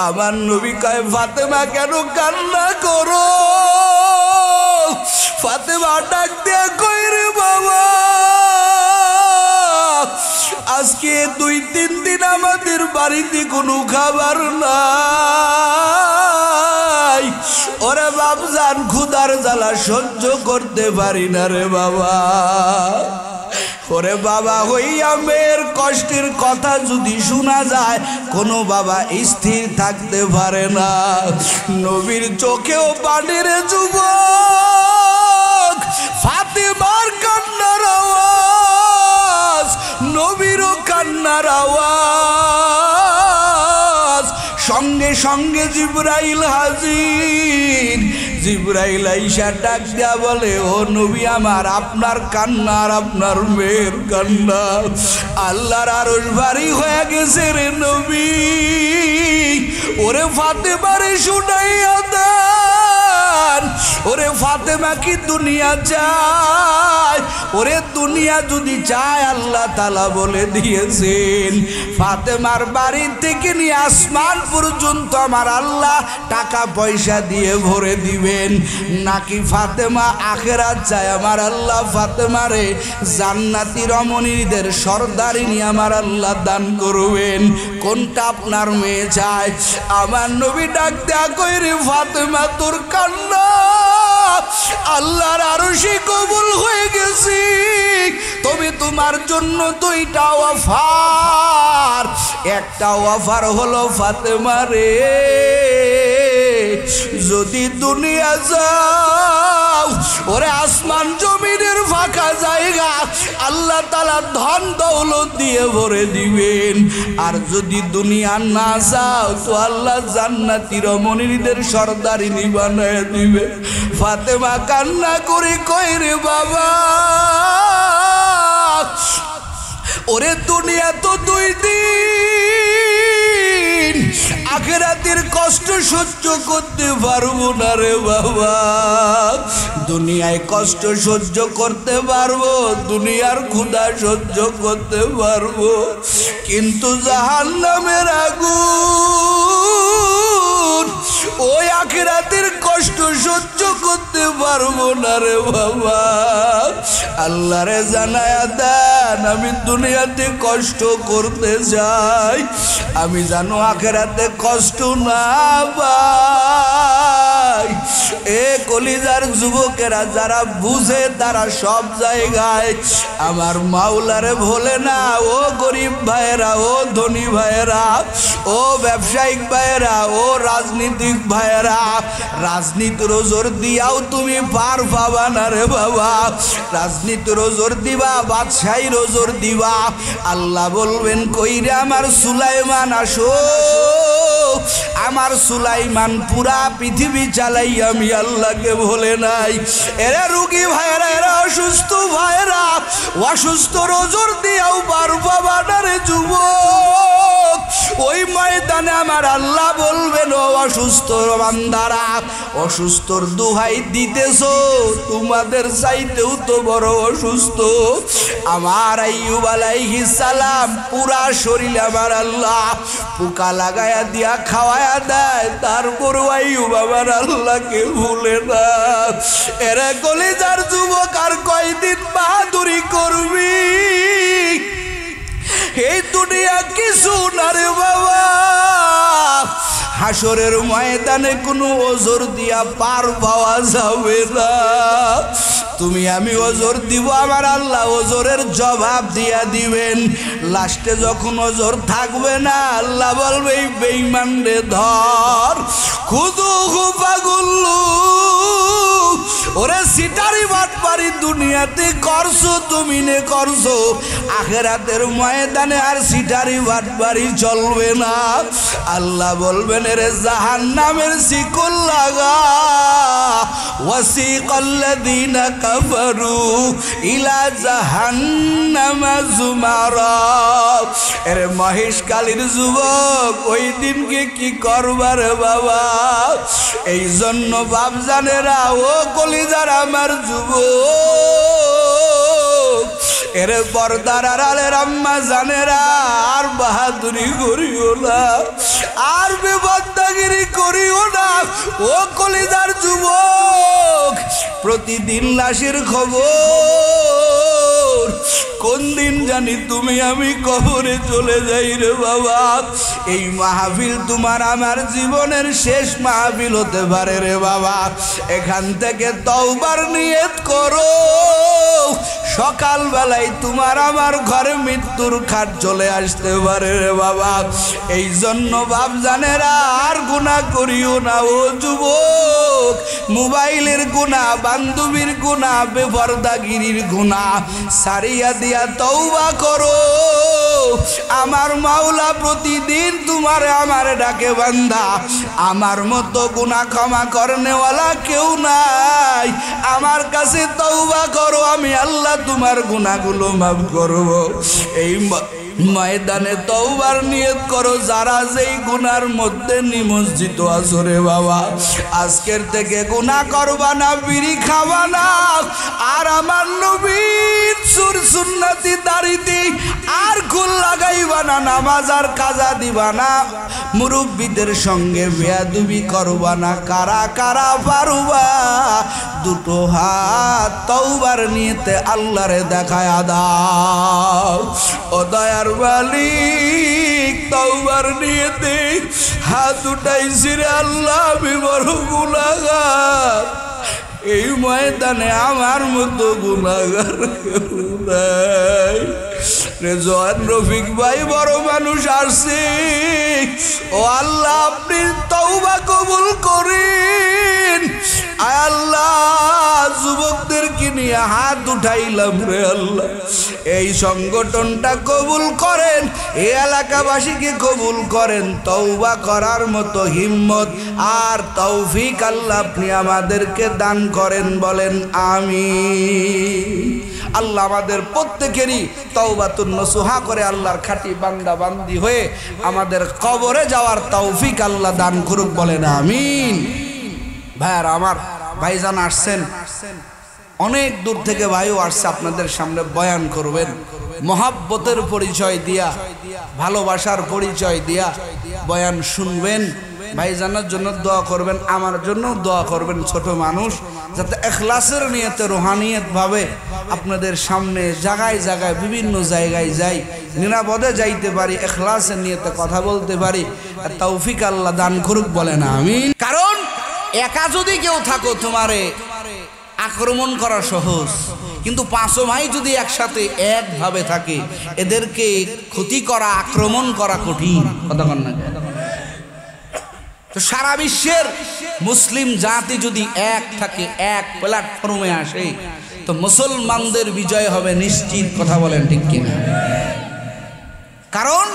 আমার নবী কয় ফাতেমা কেন কান্না করো? ফাতেমা ডাক দিয়া কই রে বাবা, আজকে 2-3 দিন আমাদের বাড়িতে কোনো খাবার নাই। ওরে বাপজান ক্ষুধার জ্বালা সহ্য করতে পারি না রে বাবা। ওরে বাবা হইয়া মেয়ের কষ্টের কথা যদি শোনা যায়, কোনো বাবা স্থির থাকতে পারে না। নবীর চোখেও পানির যুবক, ফাতেমার কান্নার আওয়াজ, নবীরও কান্নার আওয়াজ। সঙ্গে সঙ্গে জিবরাইল হাজির। জিবরাইল আইসা ডাক দিয়া বলে, ও নবী আমার, আপনার কান্না আর আপনার মেয়ের কান্না আল্লাহর আরশ ভারী হয়ে গেছে রে নবী। ওরে ফাতেমারে শুনাইয়া দেন। ওরে ফাতেমা কি দুনিয়া চায়? ওরে দুনিয়া যদি চায় আল্লাহ তাআলা বলে দিয়েছেন, ফাতেমার বাড়ি থেকে নিয়ে আসমান পর্যন্ত আমার আল্লাহ টাকা পয়সা দিয়ে ভরে দিবেন। নাকি ফাতেমা আখিরাত চায়, আমার আল্লাহ ফাতেমারে জান্নাতি রমণীদের সরদারিনী আমার আল্লাহ দান করবেন। কোনটা আপনার মেয়ে চায়? আমার নবী ডাক দেয়া কই রে ফাতেমা, তোর কান্না আল্লাহর আরশে কবুল হয়ে গেছে। তবে তোমার জন্য 2টা অফার। একটা অফার হলো ফাতেমা রে, যদি দুনিয়া যাও, ওরে আসমান জমিনের ফাঁকা জায়গা আল্লাহ তাআলা ধন দৌলত দিয়ে ভরে দিবেন। আর যদি দুনিয়া না যাও তো আল্লাহ জান্নাতি রমণীদের সরদারিনী বানায় দিবে। ফাতেমা কান্না করে কই রে বাবা, ওরে দুনিয়া তো 2 দিন, আখিরাতের কষ্ট সহ্য করতে পারবো না রে বাবা। দুনিয়ায় কষ্ট সহ্য করতে পারবো, দুনিয়ার ক্ষুধা সহ্য করতে পারবো, কিন্তু জাহান্নামের আগুন, ওই আখিরাতের কষ্ট সহ্য করতে পারবো না রে বাবা। আল্লাহরে জানায়া দেন, আমি দুনিয়াতে কষ্ট করতে চাই, আমি জানো আখিরাতে কষ্ট না পাই। এ কলিজার যুবকেরা যারা বুঝে তারা সব জায়গায় আমার মাওলারে ভোলে না। ও গরিব ভাইয়েরা, ও ধনী ভাইয়েরা, ও ব্যবসায়িক ভাইয়েরা, ও রাজনীতিক ভাইয়েরা, রাজনীতির জোর দিয়াও তুমি পার পাবা না রে বাবা। রাজনীতির জোর দিবা, বাদশাহীর জোর দিবা, আল্লাহ বলবেন কইরে আমার সুলাইমান আসো। আমার সুলাইমান পুরা পৃথিবী চালাই, আমি আল্লাহকে ভোলে নাই। এরা রুগী ভাইয়েরা, এরা অসুস্থ ভাইয়েরা, অসুস্থ রোজর দিয়াও পার পাবা না রে যুবক। ওই ময়দানে আমার আল্লাহ বলবেন, ও অসুস্থ বান্দারা, অসুস্থর দোহাই দিতেছো, তোমাদের চাইতেও তো বড় অসুস্থ। আমার আইয়ুব আলাইহিস সালাম পুরা শরীর আমার আল্লাহ পোকা লাগায়া দিয়া খাওয়ায়া দেয়, তারপর আইয়ুব আমার আল্লাহকে ভুলে না। এরা কলিজার যুবক আর কয়দিন বাহাদুরি করবি? এই দুনিয়া কিছু না রে বাবা। হাসরের ময়দানে কোনো ওজর দিয়া পার পাওয়া যাবে না। তুমি আমি ওজর দিব, আমার আল্লাহ ওজরের জবাব দিয়া দিবেন। লাস্টে যখন ওজর থাকবে না, আল্লাহ বলবে এই বেঈমান রে ধর, খুদুহু ফাগুল্লু। ওরে সিটারি বাটপারি দুনিয়াতে করছো, তুমি নে করছো, আখিরাতের ময়দানে আর সিটারি বাটপারি চলবে না। আল্লাহ বলবেন রে জাহান্নামের শিকল লাগা। ওয়াসিকাল্লাযীনা কাফারু ইলা জাহান্নামা যুমারা। এরে মহেশকালীর যুবক, ওই দিনকে কি করবার বাবা? এই জন্য বাপজানেরা, ও কলিজার আমার যুবক, এরে পর্দার আড়ালের আম্মা জানেরা, আর বাহাদুরি করিও না, আর বেবাদ ও কলিজার যুবক, প্রতিদিন লাশের খবর, কোন দিন জানি তুমি আমি কবরে চলে যাই রে বাবা। এই মাহফিল তোমার আমার জীবনের শেষ মাহফিল হতে পারে রে বাবা। এখান থেকে তওবার নিয়ত করো, সকাল বেলায় তোমার আমার ঘরে মৃত্যুর খাট চলে আসতে পারে রে বাবা। এই জন্য বাপজানেরা আর গুনাহ করিও না ও যুবক। মোবাইলের গুনাহ, বান্ধবীর গুনাহ, বেপরদাগিরির গুনাহ সারিয়া দিয়া তওবা করো। আমার মাওলা প্রতিদিন তোমার আমার ডাকে বান্দা, আমার মতো গুনাহ ক্ষমা করনেওয়ালা কেউ নাই। আমার কাছে তওবা করো, আমি আল্লাহ তোমার গুনাহগুলো মাফ করব। এই ময়দানে তওবার নিয়ত করো যারা যেই গুনার মধ্যে নিমজ্জিত আছো রে বাবা। আজকের থেকে গুনাহ করবা না, বিড়ি খাবা না, আর আমার নবীর সুন্নতি দাড়িতে আর কুল লাগাইবা না, নামাজ আর কাজা দিবা না, মুরব্বীদের সঙ্গে বেয়াদবি করবা না। কারা কারা পারবা দুটো হাত তওবার নিয়তে আল্লাহরে দেখায়া দাও। ও দয়ার মালিক, তওবার নিয়তে হাত উঠাইছি রে আল্লাহ, আমি বড় গুনাহগার। এই ময়দানে আমার মতো গুনাহগার কেউ নাই। রেজওয়ান রফিক ভাই বড় মানুষ আসছে, ও আল্লাহ আপনি তওবা কবুল করেন। আয় আল্লাহ, যুবকদেরকে নিয়ে হাত উঠাইলাম রে আল্লাহ, এই সংগঠনটা কবুল করেন, এই এলাকাবাসীকে কবুল করেন। তওবা করার মতো হিম্মত আর তৌফিক আল্লাহ আপনি আমাদেরকে দান করেন, বলেন আমিন। আল্লাহ আমাদের প্রত্যেকেরই তওবাতুন নসুহা করে আল্লাহর খাঁটি বান্দা বান্দি হয়ে আমাদের কবরে যাওয়ার তৌফিক আল্লাহ দান করুক, বলেন আমিন। ভাইয়ার আমার, ভাইজান আসছেন অনেক দূর থেকে, ভাইও আসছে আপনাদের সামনে বয়ান করবেন। মহাব্বতের পরিচয় দিয়া, ভালোবাসার পরিচয় দিয়া বয়ান শুনবেন। ভাইজানের জন্য দোয়া করবেন, আমার জন্য দোয়া করবেন। ছোট মানুষ যাতে ইখলাসের নিয়তে, রুহানিয়ত ভাবে আপনাদের সামনে জায়গায় জায়গায় বিভিন্ন জায়গায় যাই, নিরাপদে যাইতে পারি, ইখলাসের নিয়তে কথা বলতে পারি, আর তৌফিক আল্লাহ দান করুক, বলেন আমিন। কারণ একা যদি কেউ থাকো তোমারে আক্রমণ করা সহজ, কিন্তু পাঁচো ভাই যদি একসাথে একভাবে থাকে এদেরকে ক্ষতি করা, আক্রমণ করা কঠিন। কথা বল না? তো সারা বিশ্বের মুসলিম জাতি যদি এক থাকে, এক প্ল্যাটফর্মে আসে, তো মুসলমানদের বিজয় হবে নিশ্চিত। কথা বলেন ঠিক কিনা? কারণ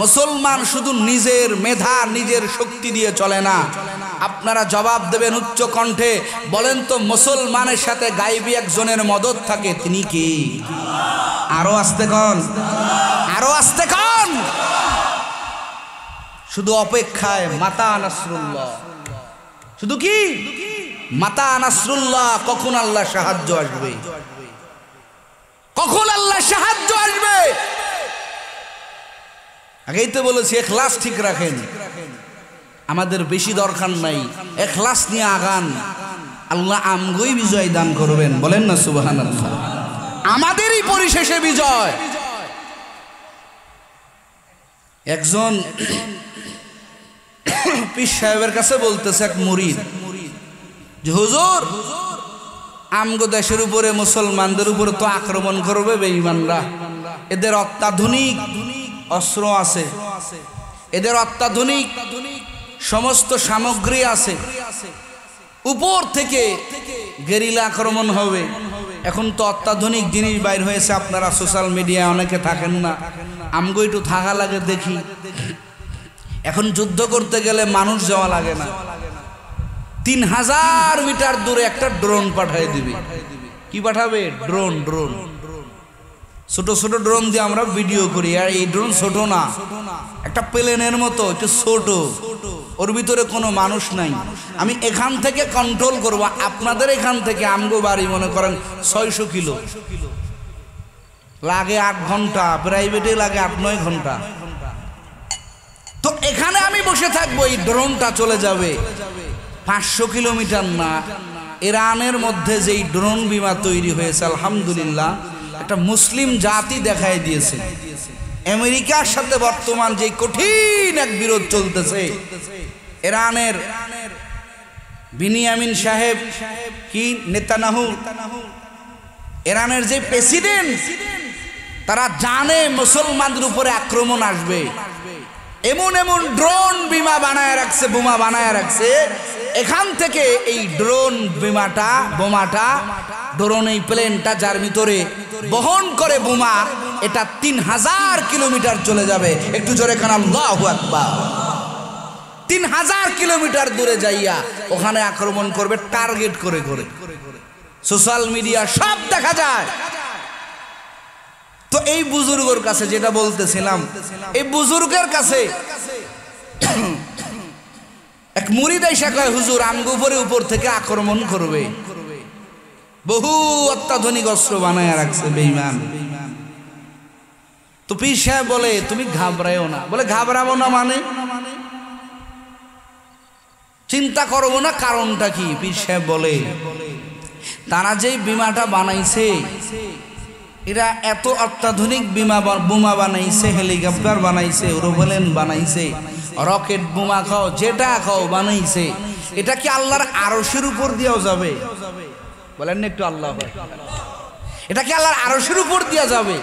মুসলমান শুধু নিজের মেধা, নিজের শক্তি দিয়ে চলে না। আপনারা জবাব দেবেন উচ্চ কণ্ঠে, বলেন তো মুসলমানের সাথে গায়েবী একজনের মদত থাকে, তিনি কি? আরো আস্তে কন, আরো আস্তে কন। শুধু অপেক্ষায় মাতা নাসরুল্লাহ, শুধু কি মাতা নাসরুল্লাহ, কখন আল্লাহ সাহায্য আসবে, কখন আল্লাহ সাহায্য আসবে। আগেই তো বলেছি ইখলাস ঠিক রাখেন, আমাদের বেশি দরকার নাই, ইখলাস নিয়ে আগান, আল্লাহ আমগোই বিজয় দান করবেন, বলেন না সুবহানাল্লাহ। আমাদেরই পরিশেষে বিজয়। একজন পীর সাহেবের কাছে বলতেছে এক মুরিদ যে হুজুর, আমগো দেশের উপরে মুসলমানদের উপরে তো আক্রমণ করবে বেঈমানরা, এদের অত্যাধুনিক অস্ত্র আছে, এদের অত্যাধুনিক সমস্ত সামগ্রী আছে, উপর থেকে গেরিলা আক্রমণ হবে। এখন তো অত্যাধুনিক জিনিস বাইর হয়েছে, আপনারা সোশ্যাল মিডিয়ায় অনেকে থাকেন না, আমগো একটু থাকা লাগে দেখি। এখন যুদ্ধ করতে গেলে মানুষ যাওয়া লাগে না, 3000 মিটার দূরে একটা ড্রোন পাঠিয়ে দিবে। কি পাঠাবে? ড্রোন। ড্রোন, ছোট ছোট ড্রোন দিয়ে আমরা ভিডিও করি, আর এই ড্রোন ছোট না, একটা প্লেনের মতো, একটু ছোট, ওর ভিতরে কোনো মানুষ নাই। আমি এখান থেকে কন্ট্রোল করব, আপনাদের এখান থেকে আমগো বাড়ি মনে করেন 600 কিলো, লাগে 8 ঘন্টা, প্রাইভেটে লাগে 8-9 ঘন্টা। তো এখানে আমি বসে থাকবো, এই ড্রোনটা চলে যাবে 500 কিলোমিটার না, ইরানের মধ্যে যেই ড্রোন বিমান তৈরি হয়েছে আলহামদুলিল্লাহ একটা মুসলিম জাতি দেখায় দিয়েছে। আমেরিকার সাথে বর্তমান যে কঠিন এক বিরোধ চলতেছে, ইরানের বিনিয়ামিন সাহেব কি নেতানিয়াহু, ইরানের যে প্রেসিডেন্ট, তারা জানে মুসলমানদের উপরে আক্রমণ আসবে, এমন এমন ড্রোন বিমা বানায় রাখছে, বোমা বানায় রাখছে। এখান থেকে এই ড্রোন বোমাটা ড্রোন এই প্লেনটা যার ভিতরে বহন করে বোমা, এটা 3000 কিলোমিটার চলে যাবে। একটু জোরে কান আল্লাহু আকবার। 3000 কিলোমিটার দূরে যাইয়া ওখানে আক্রমণ করবে টার্গেট করে করে। সোশ্যাল মিডিয়া সব দেখা যায়। তো এই বুজুর্গের কাছে যেটা বলতেছিলাম, এই বুজুর্গের কাছে এক মুরিদ আইসা কয়, হুজুর আমগো উপর থেকে আক্রমণ করবে, বহু অত্যাধুনিক অস্ত্র বানায় রাখছে বেঈমান। তো পীর সাহেব বলে তুমি ঘাবড়ায়ও না। বলে ঘাবড়াবো না মানে? চিন্তা করবো না, কারণটা কি? পীর সাহেব বলে তারা যেই বিমাটা বানাইছে, এরা এত অত্যাধুনিক বোমা বানাইছে, হেলিকপ্টার বানাইছে, এরোপ্লেন বানাইছে, রকেট বোমা খাও যেটা খাও বানাইছে, এটা কি আল্লাহর আরশের উপর দিয়েও যাবে? বলেন না একটু আল্লাহ, এটা কি আল্লাহর আরশের উপর দিয়া যাবে?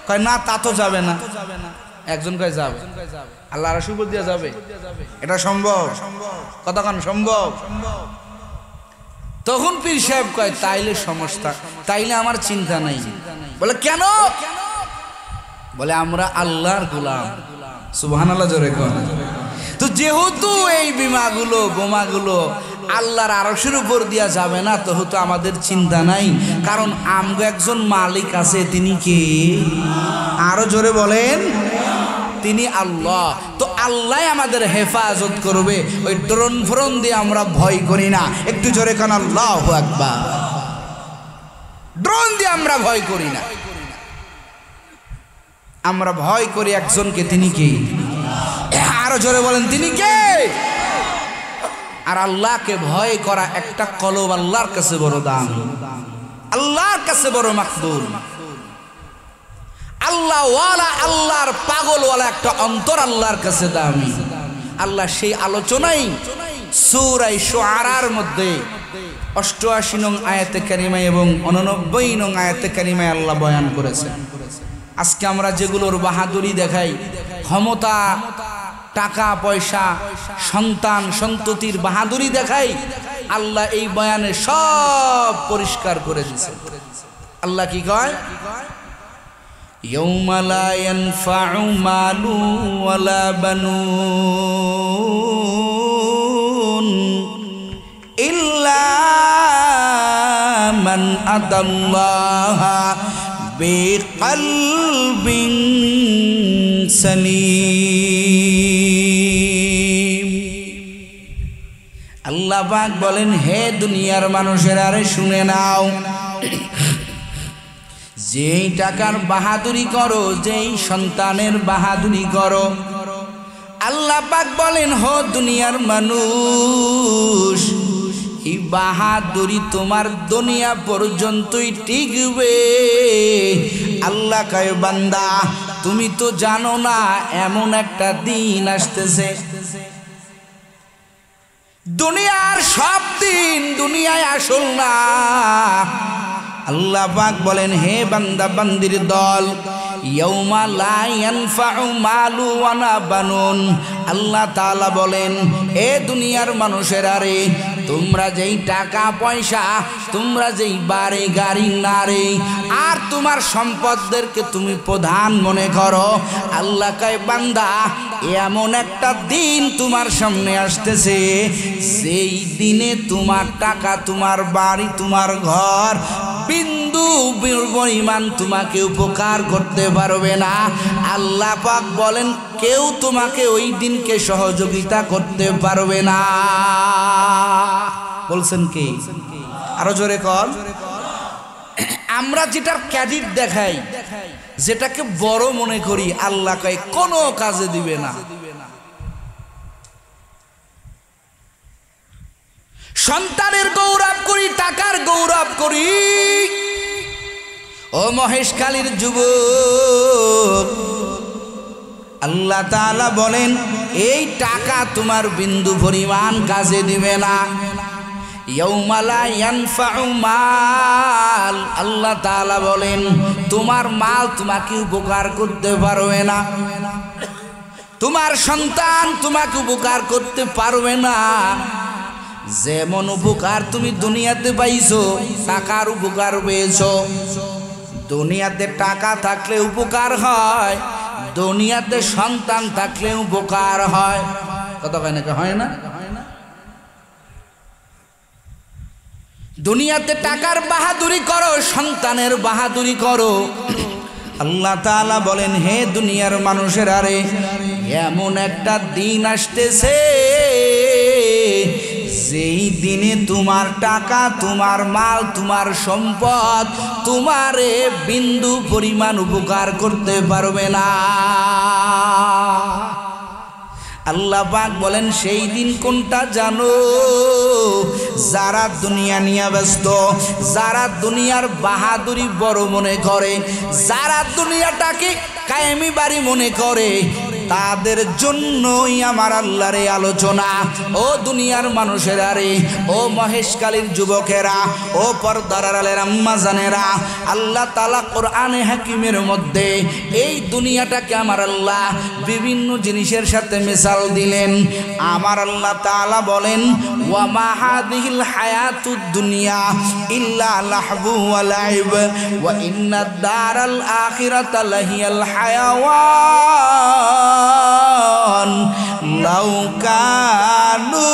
কয় না, তা তো যাবে না। একজন কয় যাবে, আল্লাহর আরশের উপর দিয়া যাবে, এটা সম্ভব? কতক্ষণ সম্ভব? তখন পীর সাহেব কয় তাইলে সমস্যা, তাইলে আমার চিন্তা নাই। বলে কেন? বলে আমরা আল্লাহর গোলাম। সুবহানাল্লাহ জোরে কোন। তো যেহেতু এই বোমাগুলো আল্লাহর আরশের উপর দিয়া যাবে না, তো হতো আমাদের চিন্তা নাই, কারণ আমগো একজন মালিক আছে। তিনি কে? আরো জোরে বলেন, তিনি আল্লাহ। তো আল্লাহ আমাদের হেফাজত করবে, ওই ড্রোন ফ্রোন দিয়ে আমরা ভয় করি না। একটু জোরে কান আল্লাহু আকবার। ড্রোন দিয়ে আমরা ভয় করি না, আমরা ভয় করি একজনকে। তিনি কে? আরো জোরে বলেন, তিনি কে? আর আল্লাহকে ভয় করা একটা কলব আল্লাহর কাছে বড় দাম, আল্লাহর কাছে বড় মাকবুল। আল্লাহওয়ালা, আল্লাহর পাগলওয়ালা একটা অন্তর আল্লাহর কাছে দামি। আল্লাহ সেই আলোচনাই সূরা শুআরার মধ্যে 88 নং আয়াতে কারিমায় এবং 89 নং আয়াতে কারিমায় আল্লাহ বয়ান করেছেন। আজকে আমরা যেগুলোর বাহাদুরি দেখাই, ক্ষমতা, টাকা পয়সা, সন্তান সন্ততির বাহাদুরি দেখাই, আল্লাহ এই বয়ানে সব পরিষ্কার করে দিয়েছে। আল্লাহ কি কয়? يوم لا ينفع مال ولا بنون إلا من أتى الله بقلب سليم। আল্লাহ পাক বলেন, হে দুনিয়ার মানুষেরা, আরে শুনে নাও, যেই টাকার বাহাদুরি করো, যেই সন্তানের বাহাদুরি করো, আল্লাহ পাক বলেন, হো দুনিয়ার মানুষ, এই বাহাদুরি তোমার দুনিয়া পর্যন্তই টিকবে। আল্লাহ কয়, বান্দা তুমি তো জানো না এমন একটা দিন আসতেছে, দুনিয়ার সব দিন দুনিয়ায় আসল না। আল্লাহ পাক বলেন, হে বান্দা বান্দির দল, ইয়াউমা লা ইয়ানফাউ মালু ওয়ালা বানুন। আল্লাহ তাআলা বলেন, এ দুনিয়ার মানুষেরা রে, তোমরা যেই টাকা পয়সা, তোমরা যেই বাড়ি গাড়ি নারী আর তোমার সম্পদদেরকে তুমি প্রধান মনে করো, আল্লাহ কয় বান্দা এমন একটা দিন তোমার সামনে আসতেছে, সেই দিনে তোমার টাকা, তোমার বাড়ি, তোমার ঘর বিন্দু পরিমাণ তোমাকে উপকার করতে পারবে না। আল্লাহ পাক বলেন, কেউ তোমাকে ওই দিনকে সহযোগিতা করতে পারবে না। বলছেন কি? আরো জোরে কর। আমরা যেটার ক্রেডিট দেখাই, যেটাকে বড় মনে করি, আল্লাহ কয় কোনো কাজে দিবে না। সন্তানের গৌরব করি, টাকার গৌরব করি। ও মহেশখালীর যুবক, আল্লাহ তাআলা বলেন এই টাকা তোমার বিন্দু পরিমাণ কাজে দিবে না। ইয়াউমা লা ইয়ানফাউ মাল, আল্লাহ তাআলা বলেন তোমার মাল তোমাকে উপকার করতে পারবে না, তোমার সন্তান তোমাকে উপকার করতে পারবে না। যেমন উপকার তুমি দুনিয়াতে পাইছো, টাকার উপকার পেয়েছো। দুনিয়াতে টাকা থাকলে উপকার হয়, দুনিয়াতে সন্তান থাকলে উপকার হয়। কথা কয় নাকি হয় না? দুনিয়াতে টাকার বাহাদুরি করো, সন্তানের বাহাদুরি করো। আল্লাহ তাআলা বলেন হে দুনিয়ার মানুষের, আরে এমন একটা দিন আসতেছে যেই দিনে তোমার টাকা, তোমার মাল, তোমার সম্পদ তোমারে বিন্দু পরিমাণ উপকার করতে পারবে না। আল্লাহ পাক বলেন সেই দিন কোনটা জানো? যারা দুনিয়া নিয়ে ব্যস্ত, যারা দুনিয়ার বাহাদুরি বড় মনে করে, যারা দুনিয়াটাকে কায়েমি বাড়ি মনে করে, তাদের জন্যই আমার আল্লাহর এই আলোচনা। ও দুনিয়ার মানুষেরা রে, ও মহেশখালীর যুবকেরা, ও পর্দার আড়ালের আম্মা জানেরা, আল্লাহ তাআলা কোরআনে হাকিমের মধ্যে এই দুনিয়াটাকে আমার আল্লাহ বিভিন্ন জিনিসের সাথে মিসাল দিলেন। আমার আল্লাহ তাআলা বলেন ওয়া মা হাযিহিল হায়াতুদ দুনিয়া ইল্লা লাহবু ওয়া লাইব ওয়া ইন্নাদ দারাল আখিরাতা লাহিয়াল হায়াওয়ান লাউ কানু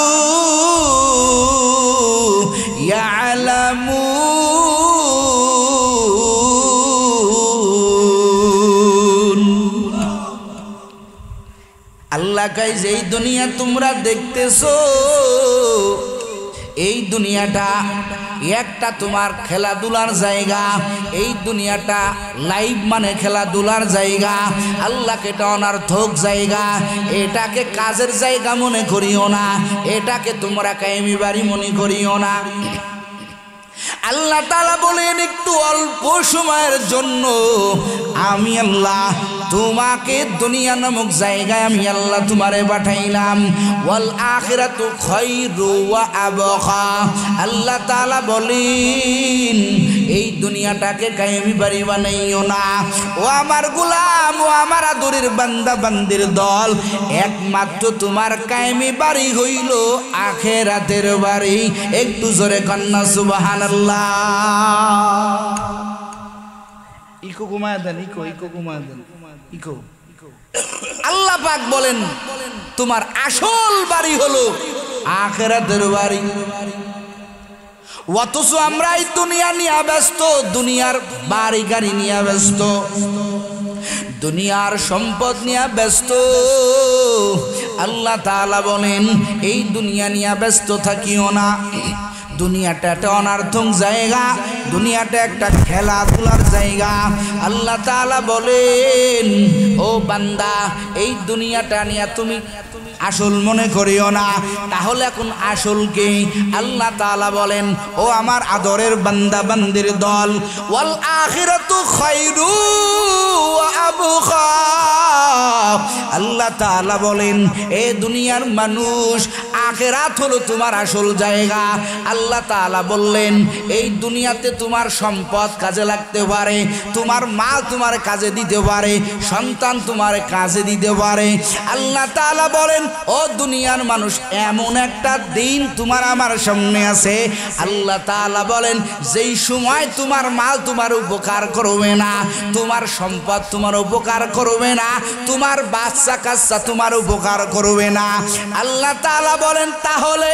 ইয়ালামুন। আল্লাহ কয় যেই দুনিয়া তোমরা দেখতেছো, এই দুনিয়াটা একটা তোমার খেলাধুলার জায়গা। এই দুনিয়াটা লাইভ মানে খেলাধুলার জায়গা। আল্লাহকে এটা অনর্থক জায়গা, এটাকে কাজের জায়গা মনে করিও না, এটাকে তোমরা কায়েমি বাড়ি মনে করিও না। আল্লাহ তাআলা বলেন একটু অল্প সময়ের জন্য আমি আল্লাহ তোমাকে দুনিয়া নামক জায়গায় আমি আল্লাহ তোমারে পাঠাইলাম। ওয়াল আখিরাতু খায়রু ওয়া আবকা। আল্লাহ তাআলা বলেন এই দুনিয়াটাকে কায়েমি বাড়ি বানাইও না। ও আমার গোলাম, ও আমার আদরের বান্দা বান্দির দল, একমাত্র তোমার কায়েমি বাড়ি হইল আখিরাতের বাড়ি। একটু জোরে কন্যা সুবহানাল্লাহ। ইকো ঘুমায় দেন, ইকো ইকো ঘুমায় দেন, ইকো। আল্লাহ পাক বলেন তোমার আসল বাড়ি হলো আখিরাতের বাড়ি। অথচ আমরা এই দুনিয়া নিয়ে ব্যস্ত, দুনিয়ার বাড়ি গাড়ি নিয়ে ব্যস্ত, দুনিয়ার সম্পদ নিয়ে ব্যস্ত। আল্লাহ তাআলা বলেন এই দুনিয়া নিয়ে ব্যস্ত থাকিও না। দুনিয়াটা একটা অনর্থক জায়গা, দুনিয়াটা একটা খেলাধুলার জায়গা। আল্লাহ তাআলা বলেন ও বান্দা এই দুনিয়াটা নিয়ে তুমি আসল মনে করিও না। তাহলে এখন আসল কে? আল্লাহ তাআলা বলেন ও আমার আদরের বান্দা বান্দির দল, ওয়াল আখিরাতু খায়রু ওয়া আবকা। আল্লাহ তাআলা বলেন এ দুনিয়ার মানুষ, আখিরাত হলো তোমার আসল জায়গা। আল্লাহ তাআলা বললেন এই দুনিয়াতে তোমার সম্পদ কাজে লাগতে পারে, তোমার মাল তোমার কাজে দিতে পারে, সন্তান তোমার কাজে দিতে পারে। আল্লাহ তাআলা বলেন ও দুনিয়ার মানুষ, এমন একটা দিন তোমার আমার সামনে আছে। আল্লাহ তাআলা বলেন যেই সময় তোমার মাল তোমার উপকার করবে না, তোমার সম্পদ তোমার উপকার করবে না, তোমার বাচ্চা কাচ্চা তোমার উপকার করবে না। আল্লাহ তাআলা বলেন তাহলে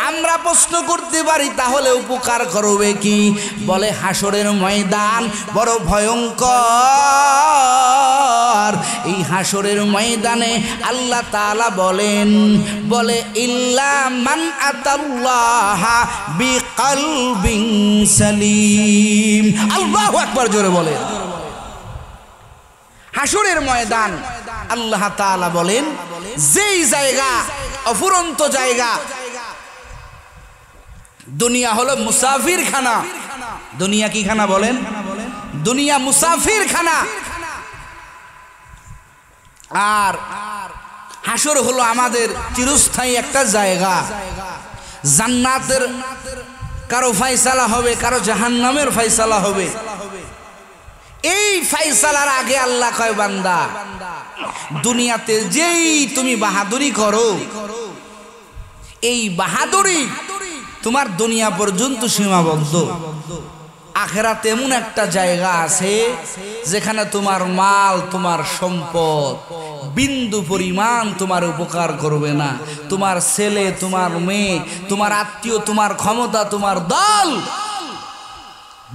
আমরা প্রশ্ন করতে পারি তাহলে উপকার করবে কি? বলে হাসরের ময়দান বড় ভয়ঙ্কর। এই হাসরের ময়দানে আল্লাহ তাআলা বলেন বলে ইল্লা মান আতাল্লাহা বিকলবিন সালিম। আল্লাহু আকবার জোরে বলেন। হাসরের ময়দান আল্লাহ তাআলা বলেন যেই জায়গা, অফুরন্ত জায়গা, দুনিয়া হলো মুসাফির খানা। দুনিয়া কি খানা বলেন? দুনিয়া মুসাফির খানা। আর হাসর হলো আমাদের চিরস্থায়ী একটা জায়গা। জান্নাতের কারো ফায়সালা হবে, কারো জাহান্নামের ফায়সালা হবে। এই ফায়সালার আগে আল্লাহ কয়, বান্দা দুনিয়াতে যেই তুমি বাহাদুরি করো, এই বাহাদুরি তোমার দুনিয়া পর্যন্ত সীমাবদ্ধ। আখিরাতে এমন একটা জায়গা আছে যেখানে তোমার মাল, তোমার সম্পদ বিন্দু পরিমাণ তোমার উপকার করবে না। তোমার ছেলে, তোমার মেয়ে, তোমার আত্মীয়, তোমার ক্ষমতা, তোমার দল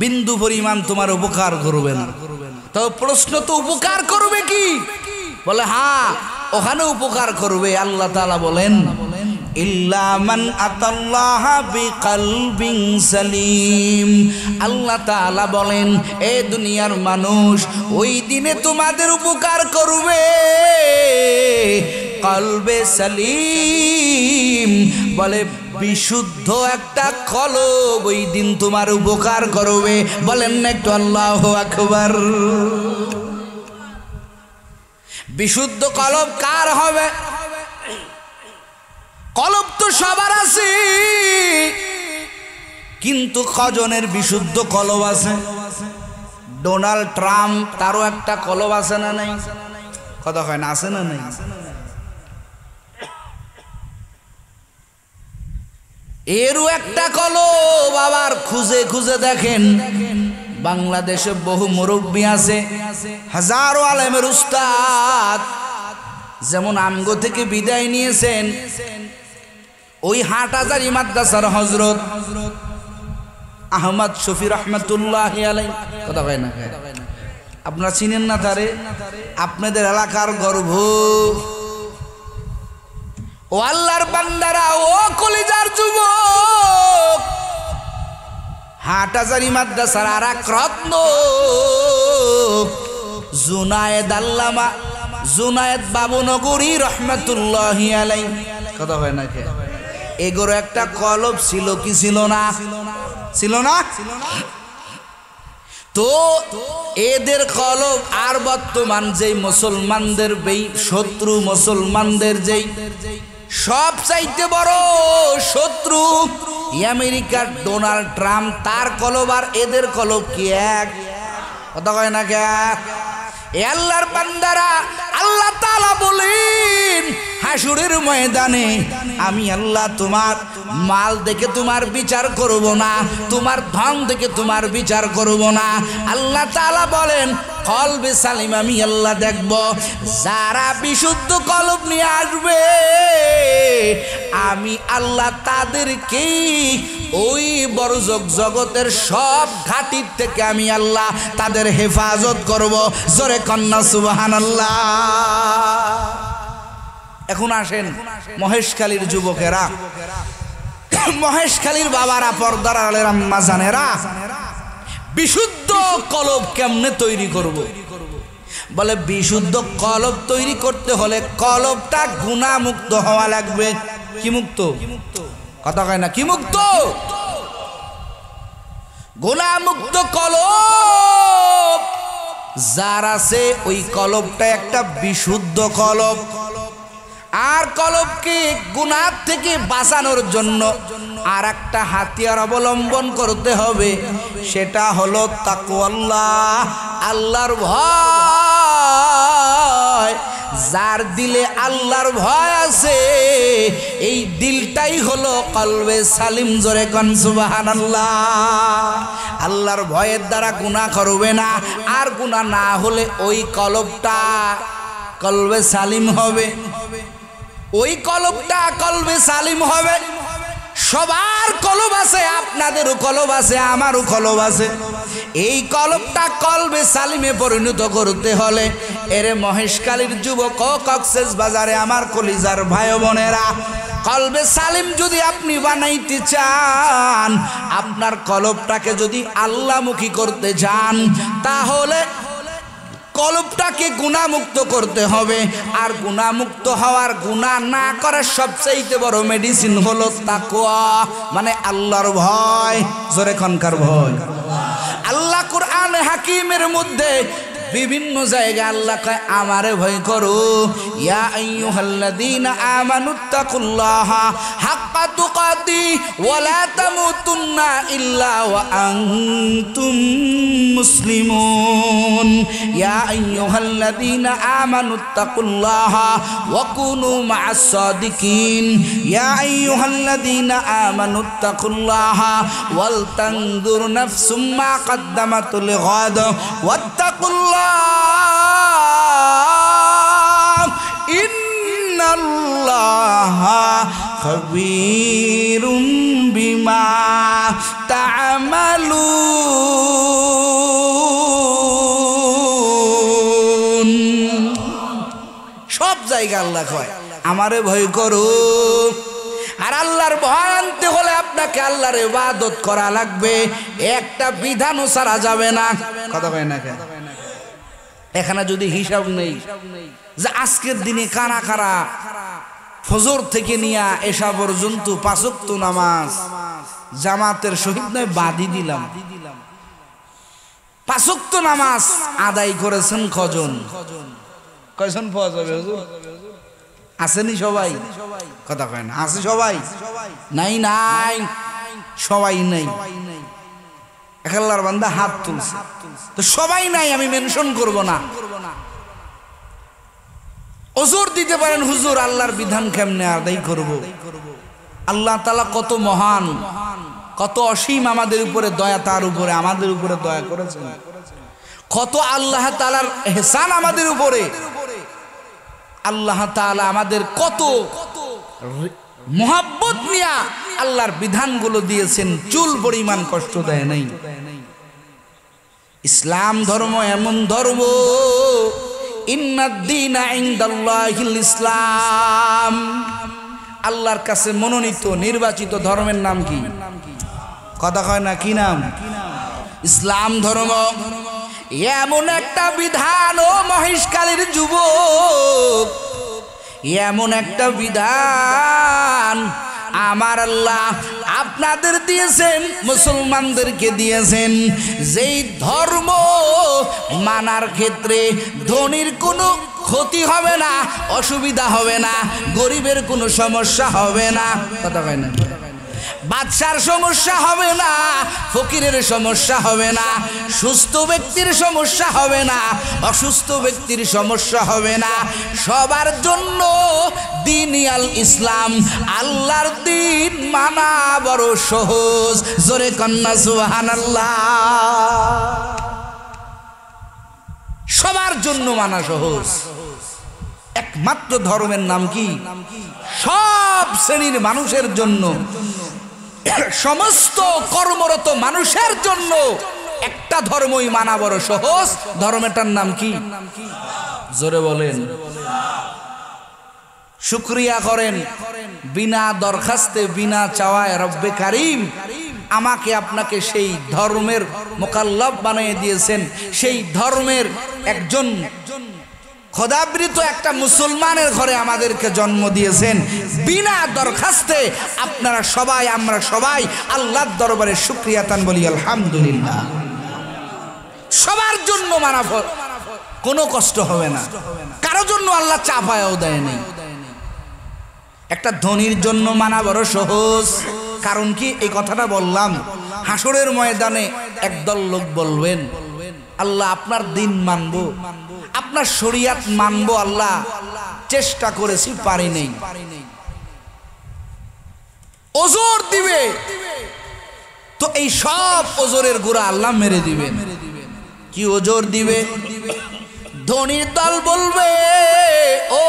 বিন্দু পরিমাণ তোমার উপকার করবে না। তো প্রশ্ন, তো উপকার করবে কি? বলে হ্যাঁ, ওখানে উপকার করবে। আল্লাহ তাআলা বলেন, ইল্লা মান আতাল্লাহা বিকলবিন সালিম। আল্লাহ তাআলা বলেন, এ দুনিয়ার মানুষ, ওই দিনে তোমাদের উপকার করবে কলবে সালিম, বলে বিশুদ্ধ একটা কলব ওই দিন তোমার উপকার করবে। বলেন না একটু আল্লাহু আকবার। বিশুদ্ধ কলব কার হবে? কলব তো সবার আছে, কিন্তু কজনের বিশুদ্ধ কলব আছে? ডোনাল্ড ট্রাম্প, তারও একটা কলব আছে না নাই? কথা হয় না, আছে না নাই? এরও একটা কলব। আবার খুঁজে খুঁজে দেখেন, বাংলাদেশে বহু মুরব্বী আছে, হাজারো আলেমের উস্তাদ, যেমন আমগো থেকে বিদায় নিয়েছেন ওই হাটহাজারী মাদ্রাসার হযরত আহমদ শফি রহমাতুল্লাহি আলাইহি। কথা হয় না? আপনারা চিনেন না তারে? আপনাদের এলাকার গর্ব। ও আল্লাহর বান্দারা, ও কলিজার যুবক, হাটহাজারী মাদ্রাসার আর এক রত্ন জুনায়েদ আল্লামা জুনায়েদ বাবুনগরী রহমাতুল্লাহি আলাইহি। কথা হয় না? এগোর একটা কলব ছিল কি ছিল না? ছিল না? তো এদের কলব আর বর্তমান যেই মুসলমানদের শত্রু, মুসলমানদের যেই সব চাইতে বড় শত্রু আমেরিকার ডোনাল্ড ট্রাম্প, তার কলব আর এদের কলব কি এক? কথা কয় না কে? আল্লাহর বান্দারা, আল্লাহ তাআলা বলেন হাসরের ময়দানে আমি আল্লাহ তোমার মাল দেখে তোমার বিচার করব না, তোমার ধন দেখে তোমার বিচার করব না। আল্লাহ তাআলা বলেন কলবে সালিম আমি আল্লাহ দেখব। যারা বিশুদ্ধ কলব নিয়ে আসবে আমি আল্লাহ তাদেরকেই ওই বরজক জগতের সব ঘাটির থেকে আমি আল্লাহ তাদের হেফাজত করব। জোরে কন্যা সুবহানাল্লাহ। এখন আসেন মহেশখালীর যুবকেরা, মহেশখালীর বাবারা, পর্দার আলের আম্মা জানেরা, বিশুদ্ধ কলব কেমনে তৈরি করব? বলে বিশুদ্ধ কলব তৈরি করতে হলে কলবটা গুনাহমুক্ত হওয়া লাগবে। কি মুক্ত? কথা কয় না, কি মুক্ত? গুনাহমুক্ত কলব যার আছে ওই কলবটা একটা বিশুদ্ধ কলব। আর কলবকে গুনাহ থেকে বাঁচানোর জন্য আর একটা হাতিয়ার অবলম্বন করতে হবে, সেটা হলো তাকওয়াল্লাহ, আল্লাহর ভয়। যার দিলে আল্লাহর ভয় আছে এই দিলটাই হলো কলবে সালিম। জোরে কোন সুবহানাল্লাহ। আল্লাহর ভয়ের দ্বারা গুনাহ করবে না, আর গুনাহ না হলে ওই কলবটা কলবে সালিম হবে। ওই কলবটা কলবে সালিম হবে। সবার কলব আছে, আপনাদেরও কলব আছে, আমারও কলব আছে। এই কলবটা কলবে সালিমে পরিণত করতে হলে এরে মহেশখালীর যুবক ও কক্সেস বাজারে আমার কলিজার ভাই বোনেরা, কলবে সালিম যদি আপনি বানাইতে চান, আপনার কলবটাকে যদি আল্লাহমুখী করতে চান, তাহলে কলবটাকে গুনাহমুক্ত করতে হবে। আর গুনাহমুক্ত হওয়ার, গুনাহ না করার সবচেয়ে বড় মেডিসিন হলো তাকওয়া, মানে আল্লাহর ভয়। জোরে খনকার ভয়। আল্লাহ কুরআনে হাকিমের মধ্যে বিভিন্ন জায়গায় আল্লাহ কয় আমারে ভয় করো। ইয়া আইয়ুহাল্লাযীনা আমানুত্তাকুল্লাহা হাক্কা তুকাতি ওয়া লা তামুতুন্না ইল্লা ওয়া আনতুম মুসলিমুন। ইয়া আইয়ুহাল্লাযীনা আমানুত্তাকুল্লাহা ওয়া কুনু মা'আস সাদিকিন। ইয়া আইয়ুহাল্লাযীনা আমানুত্তাকুল্লাহা ওয়াল তানজুর নাফসুম মা কদ্দামাত লিগাদ ওয়াত্তাকুল্লাহ ইন্নাল্লাহা খাবীরুম বিমা তা'মালুন। সব জায়গা আল্লাহ কয় আমারে ভয় করো। আর আল্লাহর ভয় আনতে হলে আপনাকে আল্লাহর ইবাদত করা লাগবে, একটা বিধানও ছাড়া যাবে না। কথা কয় না কেন? এখানে যদি হিসাব নেই যে আজকের দিনে কারা কারা ফজর থেকে নিয়ে এশা পর্যন্ত 5 ওয়াক্ত নামাজ জামাতের সহিত নয় বাদি দিলাম, 5 ওয়াক্ত নামাজ আদায় করেছেন কজন? কয়জন পাওয়া যাবে হুজুর? আসেনি সবাই? কথা কয় না। আছে সবাই? নাই নাই, সবাই নাই। আল্লাহর বান্দা হাত তুলছে, তো সবাই নাই আমি মেনশন করব না। ওজোর দিতে পারেন হুজুর আল্লাহর বিধান কেমনে আদায় করব? আল্লাহ তাআলা কত মহান, কত অসীম আমাদের উপরে দয়া, তার উপরে আমাদের উপরে দয়া করেছেন। কত আল্লাহ তাআলার ইহসান আমাদের উপরে। আল্লাহ তাআলা আমাদের কত মুহাব্বত নিয়া আল্লাহর বিধানগুলো দিয়েছেন, চুল পরিমাণ কষ্ট দেয় নাই। ইসলাম ধর্ম এমন ধর্ম, ইন্নাদ-দীনা ইনদাল্লাহিল ইসলাম। আল্লাহর কাছে মনোনীত নির্বাচিত ধর্মের নাম কি? কথা কয় না, কি নাম? ইসলাম ধর্ম। এমন একটা বিধান ও মহেশকালীর যুবক, এমন একটা বিধান আমার আল্লাহ আপনাদের দিয়েছেন, মুসলমানদেরকে দিয়েছেন, যেই ধর্ম মানার ক্ষেত্রে ধনীর কোনো ক্ষতি হবে না, অসুবিধা হবে না, গরিবের কোনো সমস্যা হবে না। কথা কয় না? বাদশার সমস্যা হবে না, ফকিরের সমস্যা হবে না, সুস্থ ব্যক্তির সমস্যা হবে না, অসুস্থ ব্যক্তির সমস্যা হবে না। সবার জন্য দিনিয়াল ইসলাম, আল্লাহর দিন মানা বড় সহজ। জোরে কন্যা সুবহানাল্লাহ। সবার জন্য মানা সহজ। একমাত্র ধর্মের নাম কি? সব শ্রেণীর মানুষের জন্য, সমস্ত কর্মরত মানুষের জন্য একটা ধর্মই মানা বড় সহজ। ধর্মটার নাম কি? জোরে বলেন। শুকরিয়া করেন বিনা দরখাস্তে, বিনা চাওয়ায় রব্বে কারীম আমাকে আপনাকে সেই ধর্মের মুকাল্লাফ বানিয়ে দিয়েছেন, সেই ধর্মের একজন খোদাবৃত একটা মুসলমানের ঘরে আমাদেরকে জন্ম দিয়েছেন। বিনা দরখাস্তে আপনারা সবাই, আমরা সবাই আল্লাহর দরবারে শুকরিয়া তান বলি আলহামদুলিল্লাহ। সবার জন্য মানা, কোনো কষ্ট হবে না, কারো জন্য আল্লাহ চাপায়ও দেয় নেই। একটা ধনীর জন্য মানা বড় সহজ। কারণ কি? এই কথাটা বললাম, হাসরের ময়দানে একদল লোক বলবেন আল্লাহ আপনার দিন মানবো, আপনার শরিয়াত মানবো, আল্লাহ চেষ্টা করেছি পারি নাই। ওজর দিবে, তো এই সব ওজরের গোড়া আল্লাহ মেরে দিবেন। কি ওজর দিবে? ধনীর দল বলবে ও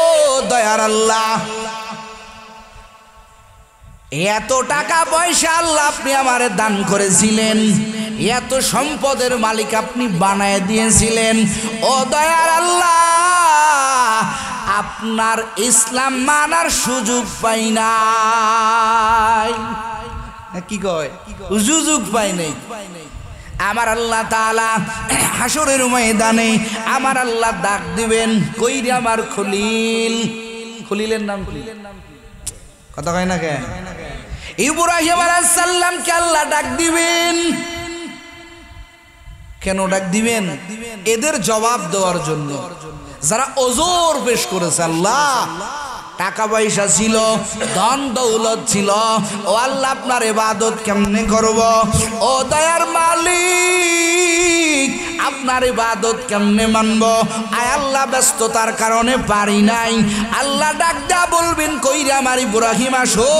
দয়ার আল্লাহ, এত টাকা পয়সা আল্লাহ আপনি আমারে দান করেছিলেন, এত সম্পদের মালিক আপনি বানায় দিয়েছিলেন, ও দয়ার আল্লাহ আপনার ইসলাম মানার সুযোগ পাই নাই। কি কয়? সুযোগ পাই নাই। আমার আল্লাহ তাআলা হাসরের ময়দানে আমার আল্লাহ ডাক দিবেন, কই রে আমার খলিল। খলিলের নাম কি? কথা কয় না কেন? ইব্রাহিম আলাইহিস সালামকে আল্লাহ ডাক দিবেন। কেন ডাক দিবেন? এদের জবাব দেওয়ার জন্য, যারা ওজোর পেশ করেছে। আল্লাহ টাকা পয়সা ছিল, ধন দৌলত ছিল, ও আল্লাহ আপনার ইবাদত কেমনে করব? ও দয়ার মালিক আপনার ইবাদত কেমনে মানব? আয় আল্লাহ ব্যস্ততার কারণে পারি নাই। আল্লাহ ডাক দেয়া বলবেন, কইরে আমার ইব্রাহিম আসো,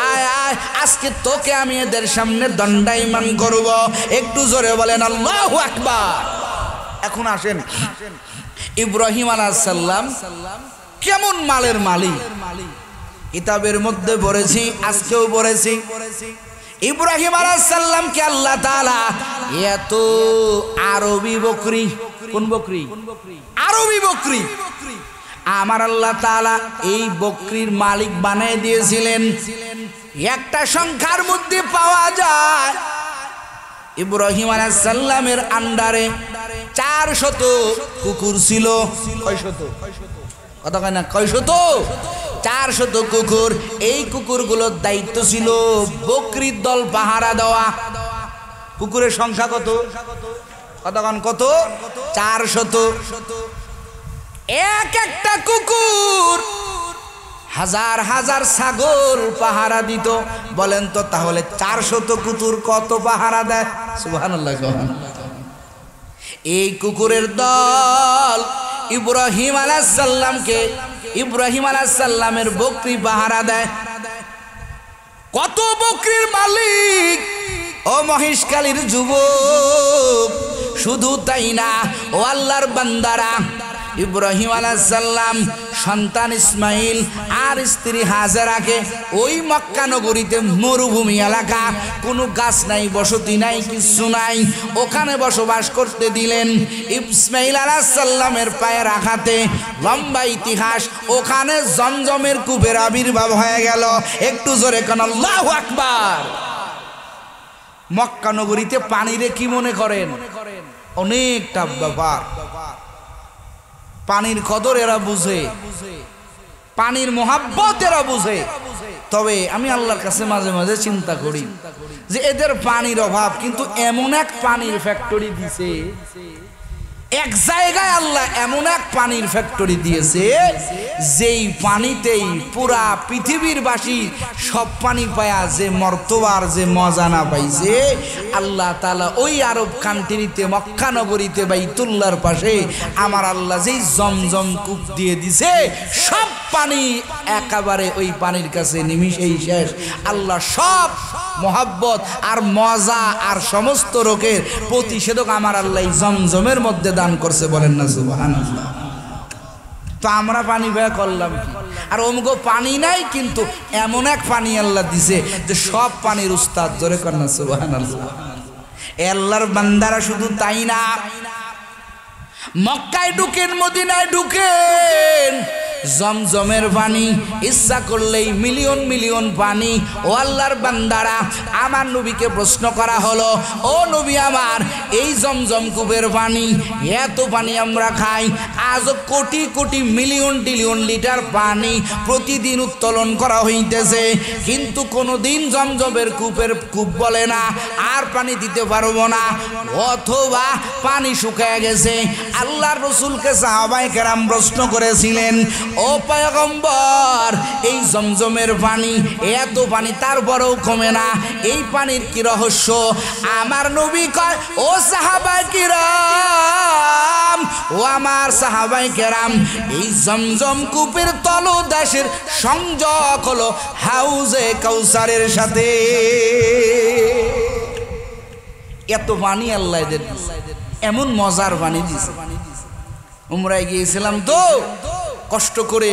আয় আয়, আজকে তোকে আমি এদের সামনে দণ্ডায়মান করব। একটু জোরে বলেন আল্লাহু আকবার। এখন আসেন, ইব্রাহিম আলাইহিস সালাম কেমন মালের মালিক? কিতাবের মধ্যে পড়েছি, আজকেও পড়েছি, ইব্রাহিম আলাইহিস সালামকে আল্লাহ তাআলা এত আরবি বকরি, কোন বকরি? আরবি বকরি। আমার আল্লাহ তাআলা এই বকরির মালিক বানিয়ে দিয়েছিলেন। একটা সংখ্যার মধ্যে পাওয়া যায় ইব্রাহিম আলাইহিস সালামের আন্ডারে 400 কুকুর ছিল। কয়শত? কথা কয় না, কয়শত? 400 কুকুর। এই কুকুরগুলোর দায়িত্ব ছিল বকরির দল পাহারা দেওয়া। কুকুরের সংখ্যা কত? কথা কন কত? 400। এক একটা কুকুর হাজার হাজার ছাগল পাহারা দিত। বলেন তো তাহলে 400 কুকুর কত পাহারা দেয়? সুবহানাল্লাহ। এই কুকুরের দল ইব্রাহিম আলাইহিস সালামকে, ইব্রাহিম আলাইহিস সালামের বকরি পাহারা দেয়। কত বকরির মালিক ও মহেশখালীর যুবক! শুধু তাই না, ও আল্লাহর বান্দারা, ইব্রাহিম আলাইহিস সালাম সন্তান ইসমাইল আর স্ত্রী হাজেরাকে ওই মক্কা নগরীতে, মরুভূমি এলাকা, কোনো গাছ নাই, বসতি নাই, কিছু নাই, ওখানে বসবাস করতে দিলেন। ইসমাইল আলাইহিস সালামের পায়ের আঘাতে লম্বা ইতিহাস, ওখানে জমজমের কূপের আবির্ভাব হয়ে গেল। একটু জোরে কোন আল্লাহু আকবার। মক্কা নগরীতে পানিরে কি মনে করেন? অনেকটা ব্যাপার। পানির কদর এরা বুঝে, পানির মোহাব্বত এরা বুঝে। তবে আমি আল্লাহর কাছে মাঝে মাঝে চিন্তা করি যে এদের পানির অভাব, কিন্তু এমন এক পানির ফ্যাক্টরি দিছে, এক জায়গায় আল্লাহ এমন এক পানির ফ্যাক্টরি দিয়েছে, যেই পানিতেই পুরা পৃথিবীর বাসী সব পানি পায়া যে মর্তবার যে মজা না পাইছে, আল্লাহ তাআলা ওই আরব কান্ট্রিতে মক্কা নগরীতে বাইতুল্লাহর পাশে আমার আল্লাহ যেই জমজম কূপ দিয়ে দিছে, সব পানি একেবারে ওই পানির কাছে নিমিশেই শেষ। আল্লাহ সব মোহাব্বত আর মজা আর সমস্ত রোগের প্রতিষেধক আমার আল্লাহ জমজমের মধ্যে দান করছে। বলেন না সুবহানাল্লাহ। তো আমরা পানি ব্যয় করলাম কি? আর অমুকো পানি নাই, কিন্তু এমন এক পানি আল্লাহ দিছে যে সব পানির উস্তাদ। জোরে কর না সুবহানাল্লাহ। আল্লাহর বান্দারা শুধু তাই না, মক্কায় ঢুকেন, মদিনায় ঢুকেন, জমজমের পানি ইচ্ছা করলেই মিলিয়ন মিলিয়ন পানি। ও আল্লাহর বান্দারা, আমার নবীকে প্রশ্ন করা হলো, ও নবী আমার, এই জমজম কূপের পানি, এত পানি আমরা খাই, আজ crore crore million trillion litre পানি প্রতিদিন উত্তোলন করা হইতেছে, কিন্তু কোনোদিন জমজমের কূপ বলে না আর পানি দিতে পারবো না, অথবা পানি শুকিয়ে গেছে। আল্লাহর রাসূলকে সাহাবায়ে কেরাম প্রশ্ন করেছিলেন, ও পয়গম্বর, এই জমজমের পানি, এত পানি তারপরেও কমে না, এই পানির কি রহস্য? আমার নবী কয়, ও সাহাবায়ে কিরাম, ও আমার সাহাবায়ে কেরাম, এই জমজম কূপের তলদেশের সংযোগ হলো হাউজে কাউসারের সাথে। এত পানি আল্লাহ এদের এমন মজার পানি দিয়েছে। উমরায় গিয়েছিলাম তো, কষ্ট করে